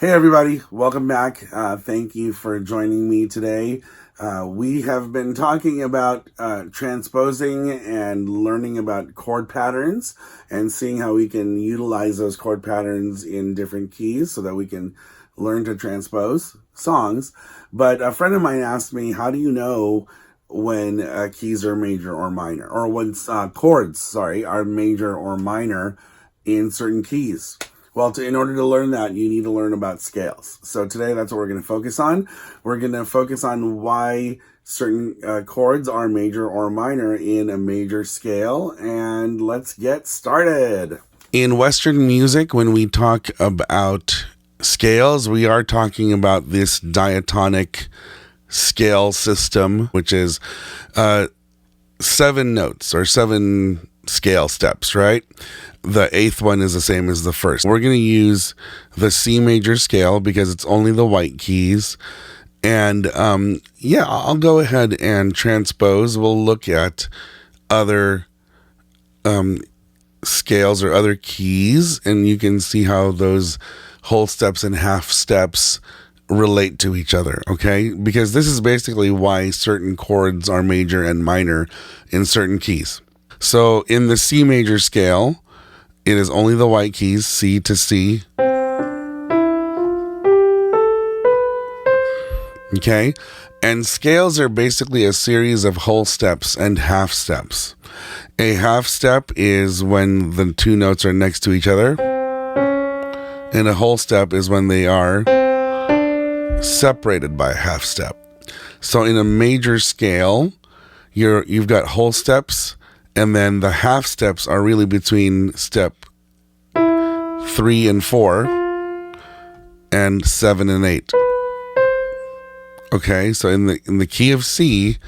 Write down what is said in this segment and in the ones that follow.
Hey everybody, welcome back. Thank you for joining me today. We have been talking about transposing and learning about chord patterns and seeing how we can utilize those chord patterns in different keys so that we can learn to transpose songs. But a friend of mine asked me, how do you know when keys are major or minor, or when chords, are major or minor in certain keys? Well, in order to learn that, you need to learn about scales. So today, that's what we're going to focus on. We're going to focus on why certain chords are major or minor in a major scale. And let's get started. In Western music, when we talk about scales, we are talking about this diatonic scale system, which is 7 notes or 7 scale steps, right? The 8th one is the same as the first. We're going to use the C major scale because it's only the white keys. And I'll go ahead and transpose. We'll look at other scales or other keys, and you can see how those whole steps and half steps relate to each other, okay? Because this is basically why certain chords are major and minor in certain keys. So in the C major scale, it is only the white keys, C to C. Okay? And scales are basically a series of whole steps and half steps. A half step is when the 2 notes are next to each other. And a whole step is when they are separated by a half step. So in a major scale, you've got whole steps, and then the half steps are really between step 3 and 4 and 7 and 8. Okay, so in the key of C,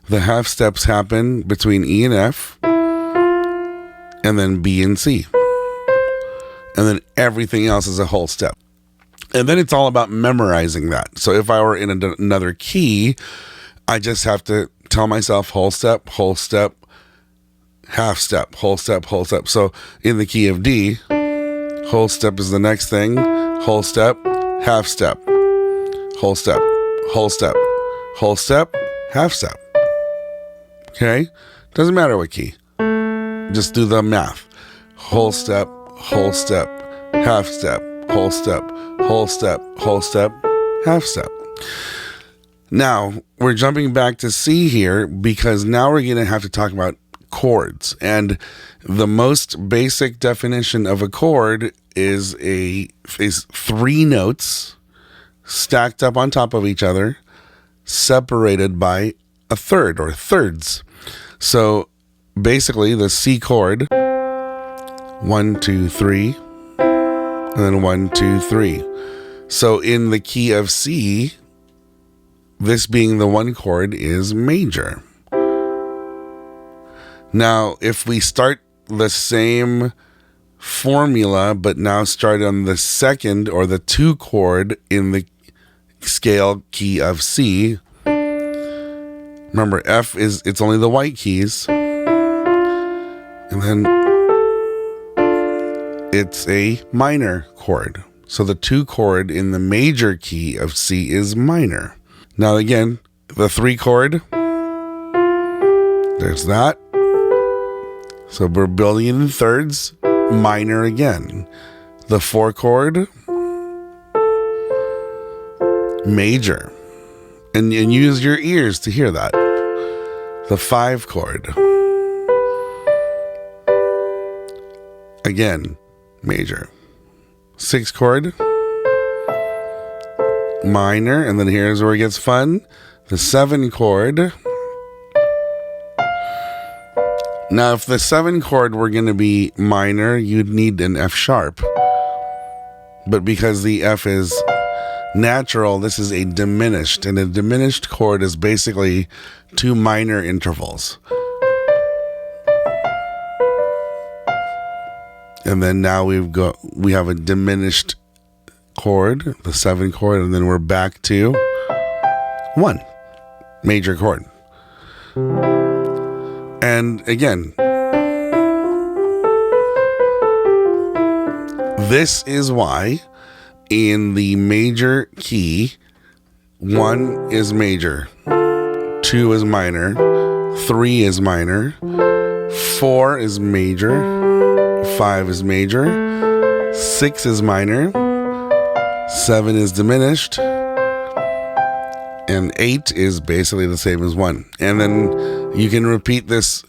the half steps happen between E and F, and then B and C. And then everything else is a whole step. And then it's all about memorizing that. So if I were in another key, I just have to tell myself whole step, half step, whole step, whole step. So in the key of D, whole step is the next thing, whole step, half step, whole step, whole step, whole step, half step. Okay? Doesn't matter what key. Just do the math. Whole step, half step, whole step, whole step, whole step, half step. Now, we're jumping back to C here because now we're going to have to talk about chords. And the most basic definition of a chord is 3 notes stacked up on top of each other, separated by a third or thirds. So basically the C chord, 1, 2, 3, and then 1, 2, 3. So in the key of C, this being the 1 chord is major. Now, if we start the same formula, but now start on the 2nd or the 2 chord in the scale key of C, remember F it's only the white keys, and then it's a minor chord. So the 2 chord in the major key of C is minor. Now again, the 3 chord, there's that. So we're building it in thirds, minor again. The 4 chord, major. And use your ears to hear that. The 5 chord, again, major. 6 chord, minor. And then here's where it gets fun. The 7 chord. Now, if the 7 chord were going to be minor, you'd need an F sharp. But because the F is natural, this is a diminished. And a diminished chord is basically 2 minor intervals. And then now we have a diminished chord, the 7 chord, and then we're back to 1 major chord. And again, this is why in the major key, 1 is major, 2 is minor, 3 is minor, 4 is major, 5 is major, 6 is minor, 7 is diminished, and 8 is basically the same as 1. And then you can repeat this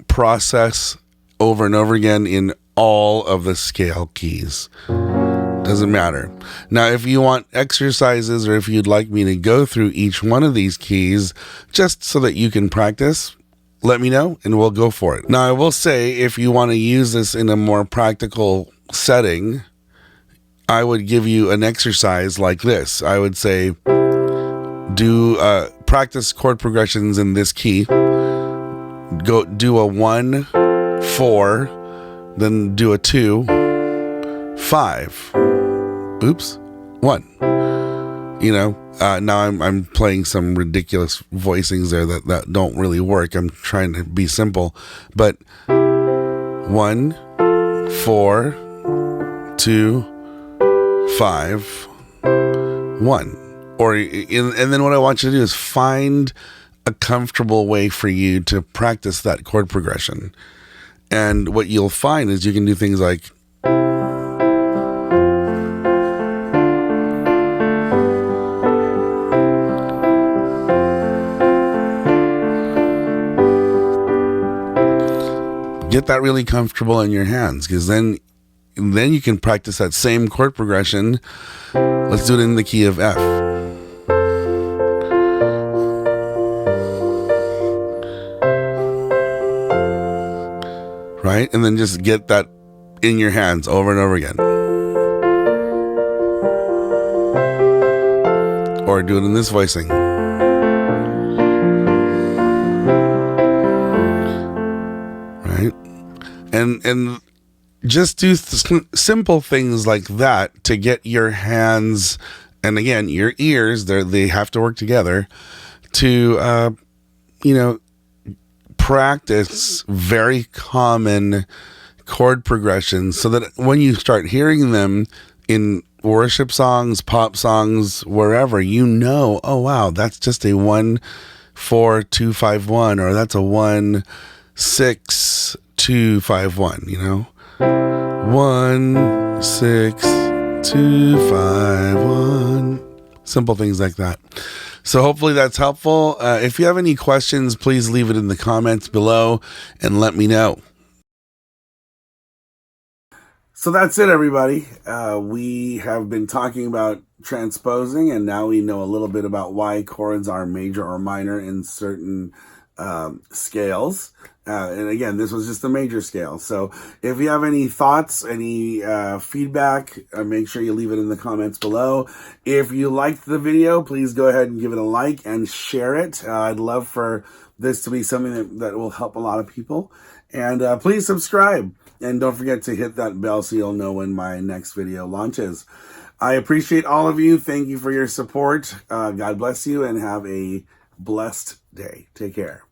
process over and over again in all of the scale keys. Doesn't matter. Now, if you want exercises or if you'd like me to go through each one of these keys just so that you can practice, let me know and we'll go for it. Now, I will say, if you want to use this in a more practical setting, I would give you an exercise like this. I would say, practice chord progressions in this key. Go do a 1, 4, then do a 2, 5. Oops, 1. Now I'm playing some ridiculous voicings there that don't really work. I'm trying to be simple, but 1, 4, 2, 5, 1. And then what I want you to do is find a comfortable way for you to practice that chord progression. And what you'll find is you can do things like get that really comfortable in your hands, because then you can practice that same chord progression. Let's do it in the key of F. Right? And then just get that in your hands over and over again. Or do it in this voicing. Right? And just do simple things like that to get your hands, and again, your ears, they have to work together to, practice very common chord progressions, so that when you start hearing them in worship songs, pop songs, wherever, oh wow, that's just a 1, 4, 2, 5, 1, or that's a 1, 6, 2, 5, 1, 1, 6, 2, 5, 1. Simple things like that. So hopefully that's helpful. If you have any questions, please leave it in the comments below and let me know. So that's it, everybody. We have been talking about transposing, and now we know a little bit about why chords are major or minor in certain scales. And again, this was just the major scale. So if you have any thoughts, any feedback, make sure you leave it in the comments below. If you liked the video, please go ahead and give it a like and share it. I'd love for this to be something that will help a lot of people. And please subscribe. And don't forget to hit that bell so you'll know when my next video launches. I appreciate all of you. Thank you for your support. God bless you and have a blessed day. Take care.